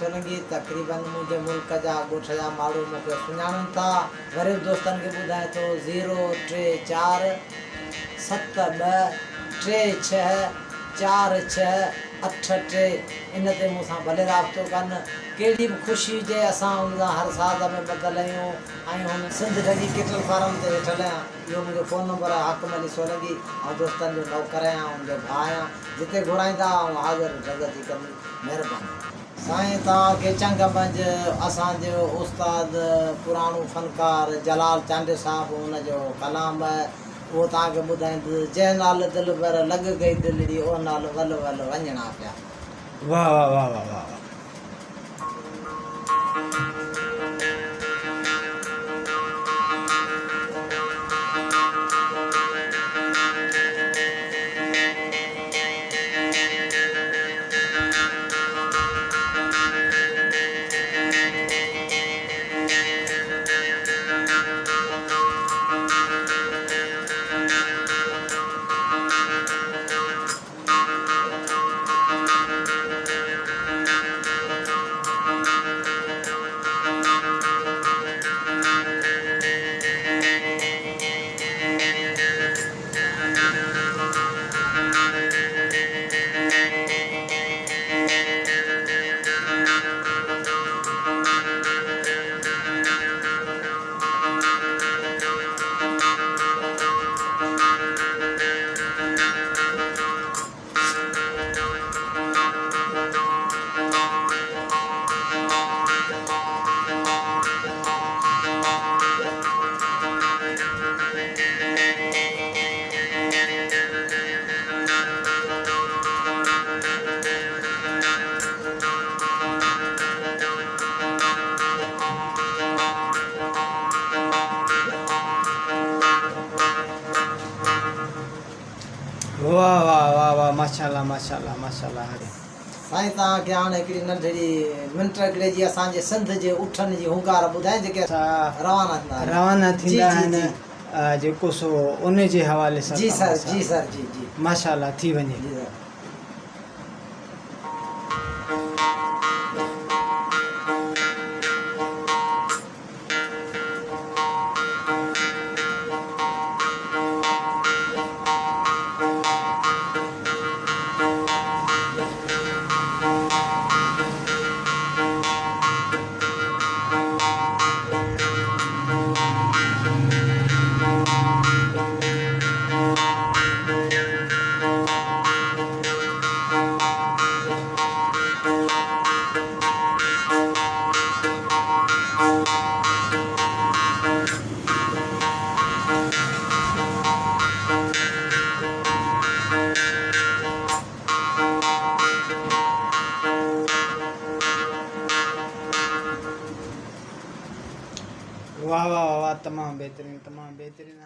सोलंकी तक़रीबन मुंहिंजे मुल्क जा ॻोठ जा माण्हू मूंखे सुञाणनि था। ग़रीब दोस्तनि खे ॿुधाए थो 03472364683 इन ते मूंसां भले राब्तो कनि। कहिड़ी बि ख़ुशी हुजे असां हुन सां हर साल में ॿधल आहियूं ऐं हुन सिंध ढॻी किटल फार्म ते वेठल आहियां। इहो मुंहिंजो फ़ोन नंबर आहे हाकिम अली सोलंकी। ऐं दोस्तनि जो नौकर आहियां, हुनजो भाउ आहियां। जिते घुराईंदा ऐं हाज़िर जॻह थी कंदी। महिरबानी साईं। तव्हांखे चंगमंज असांजो उस्ताद पुराणो फ़नकार जलाल चांडे साहिबु हुनजो कलाम आहे, उहो तव्हांखे ॿुधाईंदुसि। जंहिं नाल दिलि भर लॻ गई दिलड़ी उहो नाल वल वल वञणा पिया। वाह वाह वाह वाह वाह। वाह वाह वाह वाह माशाल्लाह माशाल्लाह माशाल्लाह। साईं तव्हांखे हाणे हिकिड़ी नंढड़ी मिंट हिकिड़े जी असांजे सिंध जे उठनि जी हुंकार ॿुधाए जेके रवाना थींदा आहिनि जेको सो उन जे हवाले सां। जी सर जी सर जी जी माशाल्लाह थी वञे। वाह वाह वाह तमाम बेहतरीन तमाम बेहतरीन।